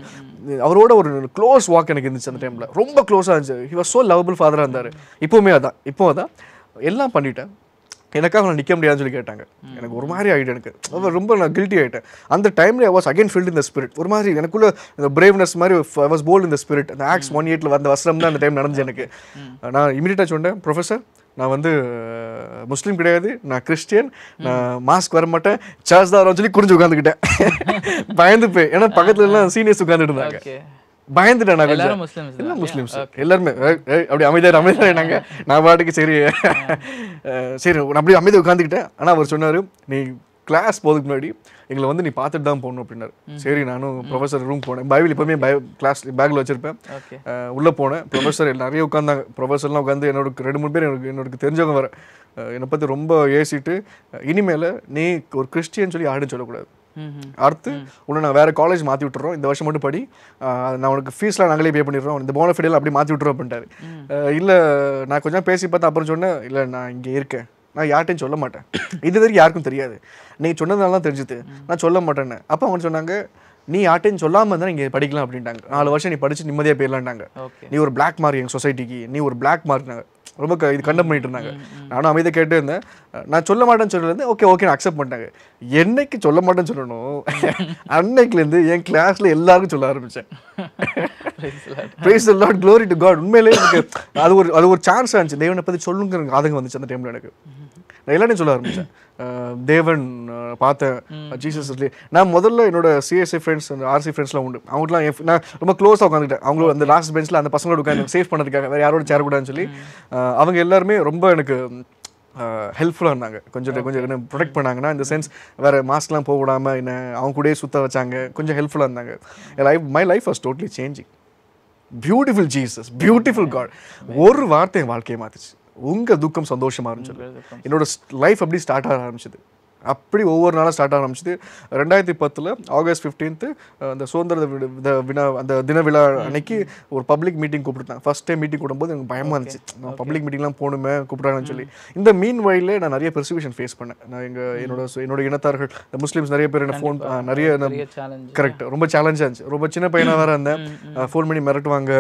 அவரோட ஒரு க்ளோஸ் வாக் எனக்கு இருந்துச்சு அந்த டைமில், ரொம்ப க்ளோஸாக இருந்துச்சு. ஹி வாஸ் ஸோ லவபிள் ஃபாதராக இருந்தார். இப்போவுமே அதான் எல்லாம் பண்ணிட்டேன். எனக்காக நான் நிற்க முடியாதுன்னு சொல்லி கேட்டாங்க. எனக்கு ஒரு மாதிரி ஆகிட்டு, எனக்கு ரொம்ப நான் கில்ட்டி ஆகிட்டேன். அந்த டைமில் I was again filled in the spirit. ஒரு மாதிரி எனக்குள்ள இந்த பிரேவ்னஸ் மாதிரி I was bold in the spirit. அந்த ஆக்ஸ் 1:8 வந்த வசனம் தான் அந்த டைம் நடந்துச்சு எனக்கு. நான் இமீடியட்டாக சொன்னேன், ப்ரொஃபஸர் நான் வந்து முஸ்லீம் கிடையாது, நான் கிறிஸ்டியன், நான் மாஸ்க் வர மாட்டேன், சர்ச் தான் சொல்லி குறிஞ்சு உட்காந்துக்கிட்டேன். பயந்து போய், ஏன்னா பக்கத்துல எல்லாம் சீனியர்ஸ் உட்காந்துட்டு இருந்தாங்க. பயந்துட்டேன். நான் எல்லாம் முஸ்லிம்ஸ் எல்லாருமே அப்படி அமைதியாக நான் பாட்டுக்கு சரி அப்படி அமைதியாக உட்காந்துக்கிட்டேன். ஆனால் அவர் சொன்னார், நீ கிளாஸ் போகிறதுக்கு முன்னாடி எங்களை வந்து நீ பார்த்துட்டு தான் போகணும் அப்படின்னாரு. சரி, நானும் ப்ரொஃபஸர் ரூம் போனேன். பைபிள் எப்போவுமே கிளாஸ் பேக்கில் வச்சுருப்பேன். உள்ளே போனேன். ப்ரொஃபஸர் நிறைய உட்காந்தாங்க. ப்ரொஃபஸர்லாம் உட்காந்து என்னோட 2-3 பேர் எனக்கு தெரிஞ்சவங்க வர என்னை பற்றி ரொம்ப ஏசிட்டு, இனிமேல் நீ ஒரு கிறிஸ்டியன் சொல்லி யாருன்னு சொல்லக்கூடாது, அடுத்து உன்னை நான் வேறு காலேஜ் மாற்றி விட்டுறோம், இந்த வருஷம் மட்டும் படி, நான் உனக்கு ஃபீஸ்லாம் நாங்களே பே பண்ணிடுறோம், இந்த போனஃபைடெல்லாம் அப்படி மாற்றி விட்டுறோம் அப்படின்ட்டாரு. இல்லை நான் கொஞ்சம் பேசி பார்த்தேன். அப்புறம் சொன்னேன், இல்லை நான் இங்கே இருக்கேன், நான் யார்ட்டையும் சொல்ல மாட்டேன், இது வரைக்கும் யாருக்கும் தெரியாது, நீங்கள் சொன்னதுனால தான் தெரிஞ்சுது, நான் சொல்ல மாட்டேன்னு. அப்போ அவங்க சொன்னாங்க, நீ யார்ட்டையும் சொல்லாமல் இருந்தால் இங்கே படிக்கலாம் அப்படின்ட்டாங்க. 4 வருஷம் நீ படித்து நிம்மதியாக போயிடலான்ட்டாங்க. நீ ஒரு பிளாக் மார்க் எங்கள் சொசைட்டிக்கு, நீ ஒரு பிளாக் மார்க்னாங்க. ரொம்ப இது கண்டம் பண்ணிட்டு இருந்தாங்க. நானும் அமைதியாக கேட்டே இருந்தேன். நான் சொல்ல மாட்டேன்னு சொல்லிருந்து ஓகே நான் அக்செப்ட் பண்ணிட்டாங்க. என்னைக்கு சொல்ல மாட்டேன்னு சொல்லணும் அன்னைக்குலேருந்து என் கிளாஸில் எல்லாருக்கும் சொல்ல ஆரம்பித்தேன். Praise the Lord, glory to God. உண்மையிலேயே எனக்கு அது ஒரு சான்ஸ் ஆச்சு. தேவனை பற்றி சொல்லுங்கிற ஆதங்கம் வந்துச்சு அந்த டைமில் எனக்கு. நான் எல்லாரையும் சொல்ல ஆரம்பித்தேன். தேவன் பார்த்தேன், ஜீசஸ். நான் முதல்ல என்னோட சிஎஸ்ஐ ஃப்ரெண்ட்ஸ் ஆர்சி ஃப்ரெண்ட்ஸ்லாம் உண்டு. அவங்களாம் நான் ரொம்ப க்ளோஸாக உட்காந்துக்கிட்டேன். அவங்களும் அந்த லாஸ்ட் பெஞ்சில் அந்த பசங்களோட உட்காந்து சேவ் பண்ணுறதுக்காக வேறு யாரோட சேரக்கூடாதுன்னு சொல்லி அவங்க எல்லாருமே ரொம்ப எனக்கு ஹெல்ப்ஃபுல்லாக இருந்தாங்க. கொஞ்சம் என்ன ப்ரொடெக்ட் பண்ணாங்கன்னா இந்த சென்ஸ் வேறு மாஸ்க்லாம் போக விடாமல் என்ன அவங்க கூடயே சுற்ற வச்சாங்க. கொஞ்சம் ஹெல்ப்ஃபுல்லாக இருந்தாங்க. My life was totally changing. Beautiful Jesus, beautiful God. ஒரு வார்த்தை என் வாழ்க்கையை மாற்றிச்சு. உங்கள் துக்கம் சந்தோஷமாக இருந்துச்சு. என்னோட லைஃப் அப்படி ஸ்டார்ட் ஆக ஆரம்பிச்சிது. அப்படி ஒவ்வொரு நாளும் ஸ்டார்ட் ஆக ஆரம்பிச்சிது. 2010 ஆகஸ்ட் 15 அந்த சுதந்திர அந்த தின விழா அன்னைக்கு ஒரு பப்ளிக் மீட்டிங் கூப்பிட்டுருந்தாங்க. ஃபர்ஸ்ட் டைம் மீட்டிங் கூடும்போது எனக்கு பயமாக இருந்துச்சு. நான் பப்ளிக் மீட்டிங்லாம் போகணுமே கூப்பிட்றாங்கன்னு சொல்லி. இந்த மீன் வழியில் நான் நிறைய பெர்சிக்யூஷன் ஃபேஸ் பண்ணேன். நான் என்னோட இனத்தார்கள் முஸ்லீம்ஸ் நிறைய பேர் என்ன ஃபோன் நிறைய கரெக்ட் ரொம்ப சேலஞ்சாக இருந்துச்சு. ரொம்ப சின்ன பையனாக வேறு இருந்தேன். ஃபோன் பண்ணி மிரட்டுவாங்க.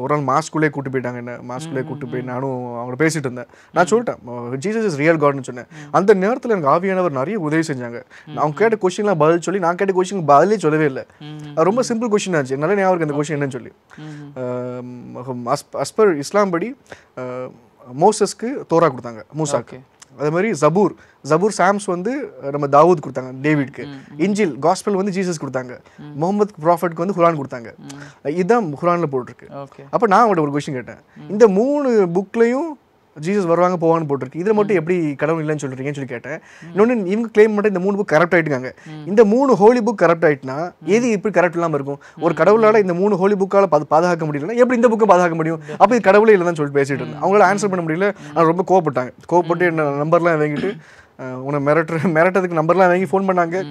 ஒரு நாள் மாஸ்குள்ளே கூட்டு போயிட்டாங்க. என்ன மாஸ்குள்ளே கூட்டு போய் நானும் அவங்க பேசிட்டு இருந்தேன். நான் சொல்லிட்டேன் ஜீசஸ் இஸ் ரியல் காட்னு சொன்னேன். அந்த நேரத்தில் எனக்கு ஆவியானவர் நிறைய உதவி செஞ்சாங்க. அவங்க கேட்ட கொஸ்டின்லாம் பதில் சொல்லி நான் கேட்ட கொஸ்டின் பதிலே சொல்லவே இல்லை. ரொம்ப சிம்பிள் கொஸ்டின் ஆச்சு. நல்ல ஞாபகம் அந்த கொஸ்டின் என்னன்னு சொல்லி அஸ்பர் இஸ்லாம் படி மோசஸ்க்கு தோரா கொடுத்தாங்க, மூசாக்கு. அதே மாதிரி ஜபூர் சாம்ஸ் வந்து நம்ம தாவூத் கொடுத்தாங்க, டேவிட்க்கு. இஞ்சில் காஸ்பல் வந்து ஜீசஸ் கொடுத்தாங்க. முகமது ப்ராஃபட்க்கு வந்து குரான் கொடுத்தாங்க. இதுதான் குரானில் போட்டிருக்கு. அப்போ நான் அவங்கள்ட்ட ஒரு கொஸ்டின் கேட்டேன். இந்த 3 புக்லையும் ஜீசஸ் வருவாங்க போவான்னு போட்டிருக்கு, இதில் மட்டும் எப்படி கடவுள் இல்லைன்னு சொல்கிறீங்கன்னு சொல்லி கேட்டேன். இன்னொன்று இவங்க கிளைம் மட்டும் இந்த 3 புக் கரெக்ட் ஆகிட்டுருக்காங்க. இந்த 3 ஹோலி புக் கரெக்ட் ஆகிட்டுனா எது இப்படி கரெக்ட் இல்லாமல் இருக்கும்? ஒரு கடவுளால் இந்த 3 ஹோலி புக்கால் பாதுகாக்க முடியலன்னா எப்படி இந்த புக்கை பாதுகாக்க முடியும்? அப்போ இது கடவுளே இல்லை தான் சொல்லிட்டு பேசிட்டு இருந்தேன். அவங்களால ஆன்சர் பண்ண முடியல. ஆனால் ரொம்ப கோவப்பட்டு என்ன நம்பர்லாம் வாங்கிட்டு உன்னை மிரட்டதுக்கு நம்பர்லாம் வாங்கி ஃபோன் பண்ணாங்க.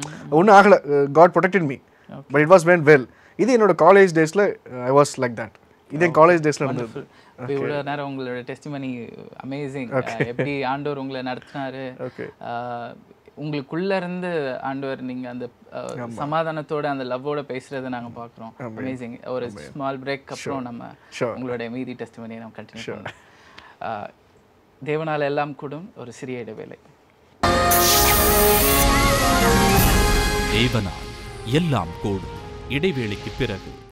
ஒன்றும் ஆகலை. God protected me, but it was went well. இது என்னோட காலேஜ் டேஸில் ஐ வாஸ் லைக் தட். இதே காலேஜ் டேஸில் இருந்தது. இவ்வளோ நேரம் உங்களோட டெஸ்டிமனி அமேசிங். எப்படி ஆண்டவர் உங்களை நடத்தினாரு, உங்களுக்குள்ள இருந்து ஆண்டவர் நீங்க அந்த சமாதானத்தோட அந்த லவ்வோட பேசுறதை நாங்க பாக்குறோம். அமேசிங். ஒரு ஸ்மால் பிரேக் அப்புறம் நம்ம உங்களோட மீதி டெஸ்டிமனியை நம்ம கண்டினியூ பண்ணலாம். தேவனால் எல்லாம் கூடும் ஒரு சிறிய இடைவேளை. தேவனால் எல்லாம் கூடும் இடைவேளைக்கு பிறகு